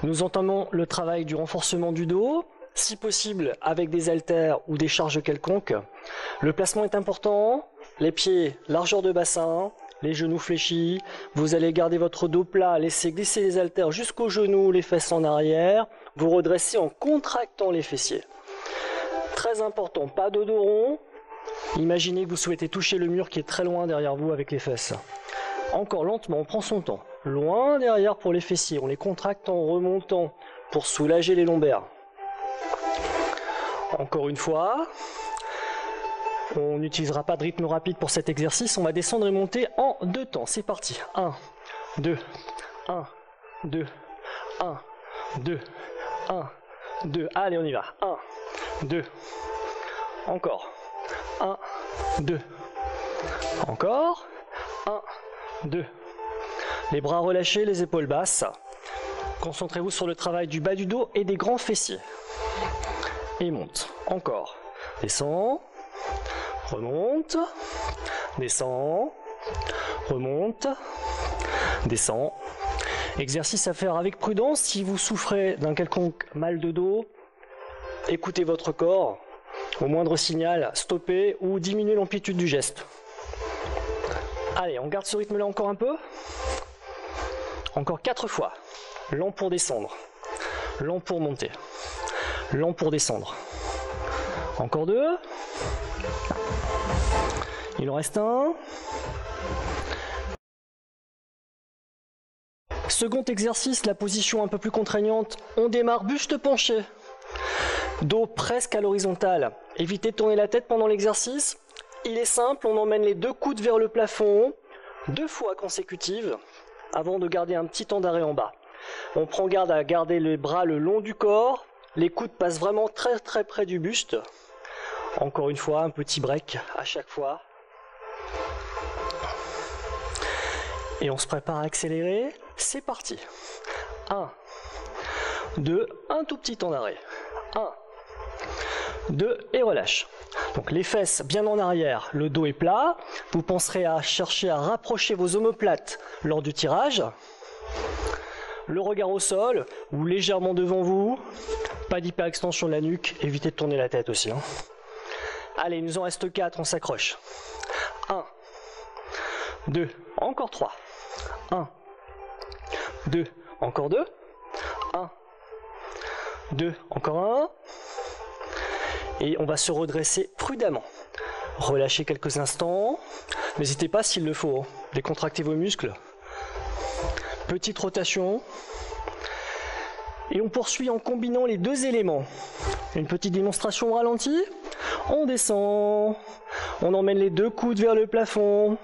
Nous entamons le travail du renforcement du dos, si possible avec des haltères ou des charges quelconques. Le placement est important, les pieds largeur de bassin, les genoux fléchis, vous allez garder votre dos plat, laisser glisser les haltères jusqu'aux genoux, les fesses en arrière, vous redressez en contractant les fessiers. Très important, pas de dos rond, imaginez que vous souhaitez toucher le mur qui est très loin derrière vous avec les fesses. Encore lentement, on prend son temps. Loin derrière pour les fessiers, on les contracte en remontant pour soulager les lombaires. Encore une fois, on n'utilisera pas de rythme rapide pour cet exercice, on va descendre et monter en 2 temps. C'est parti. 1, 2, 1, 2, 1, 2, 1, 2. Allez, on y va. 1, 2, encore. 1, 2, encore. 1, 2. Les bras relâchés, les épaules basses. Concentrez-vous sur le travail du bas du dos et des grands fessiers. Et monte. Encore. Descend. Remonte. Descend. Remonte. Descend. Exercice à faire avec prudence. Si vous souffrez d'un quelconque mal de dos, écoutez votre corps. Au moindre signal, stoppez ou diminuez l'amplitude du geste. Allez, on garde ce rythme-là encore un peu. Encore 4 fois. Lent pour descendre. Lent pour monter. Lent pour descendre. Encore 2. Il en reste un. Second exercice, la position un peu plus contraignante. On démarre buste penché. Dos presque à l'horizontale. Évitez de tourner la tête pendant l'exercice. Il est simple, on emmène les 2 coudes vers le plafond, 2 fois consécutives, avant de garder un petit temps d'arrêt en bas. On prend garde à garder les bras le long du corps, les coudes passent vraiment très très près du buste. Encore une fois, un petit break à chaque fois. Et on se prépare à accélérer, c'est parti. 1, 2, un tout petit temps d'arrêt. 1, 2 et relâche. Donc les fesses bien en arrière, le dos est plat. Vous penserez à chercher à rapprocher vos omoplates lors du tirage. Le regard au sol ou légèrement devant vous. Pas d'hyperextension de la nuque, évitez de tourner la tête aussi. Allez, il nous en reste 4, on s'accroche. 1, 2, encore 3. 1, 2, encore 2. 1, 2, encore 1. Et on va se redresser prudemment. Relâchez quelques instants. N'hésitez pas s'il le faut, décontractez vos muscles. Petite rotation. Et on poursuit en combinant les 2 éléments. Une petite démonstration au ralenti. On descend. On emmène les 2 coudes vers le plafond.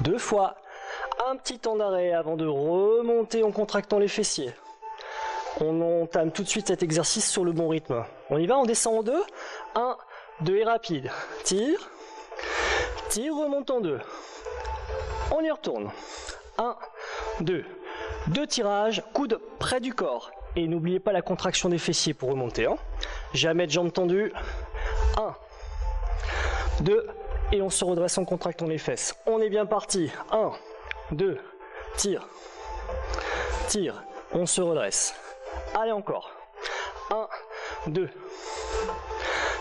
2 fois. Un petit temps d'arrêt avant de remonter en contractant les fessiers. On entame tout de suite cet exercice sur le bon rythme. On y va, on descend en 2. 1, 2 et rapide. Tire. Tire, remonte en 2. On y retourne. 1, 2. 2 tirages, coude près du corps. Et n'oubliez pas la contraction des fessiers pour remonter. Jamais de jambes tendues. 1, 2. Et on se redresse en contractant les fesses. On est bien parti. 1, 2. Tire. Tire. On se redresse. Allez encore. 1, 2.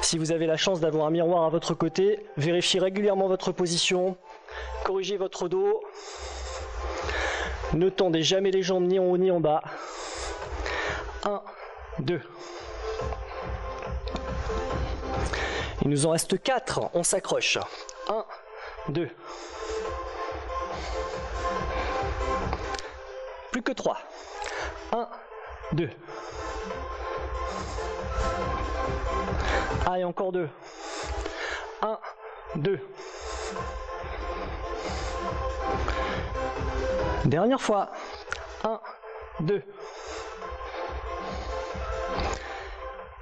Si vous avez la chance d'avoir un miroir à votre côté, vérifiez régulièrement votre position. Corrigez votre dos. Ne tendez jamais les jambes ni en haut ni en bas. 1, 2. Il nous en reste 4. On s'accroche. 1, 2. Plus que 3. 1, 2. Allez, encore 2. 1, 2. Dernière fois. 1, 2.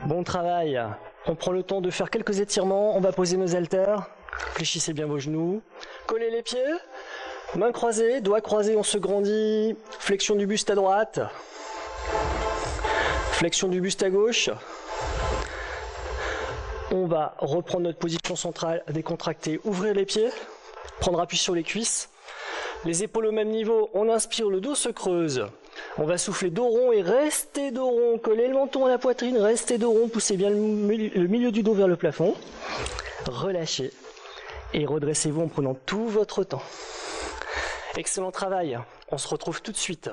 Bon travail. On prend le temps de faire quelques étirements. On va poser nos haltères. Fléchissez bien vos genoux. Collez les pieds. Mains croisées, doigts croisés, on se grandit. Flexion du buste à droite. Flexion du buste à gauche. On va reprendre notre position centrale, décontractée, ouvrir les pieds, prendre appui sur les cuisses. Les épaules au même niveau, on inspire, le dos se creuse. On va souffler dos rond et rester dos rond. Collez le menton à la poitrine, restez dos rond, poussez bien le milieu du dos vers le plafond. Relâchez et redressez-vous en prenant tout votre temps. Excellent travail, on se retrouve tout de suite.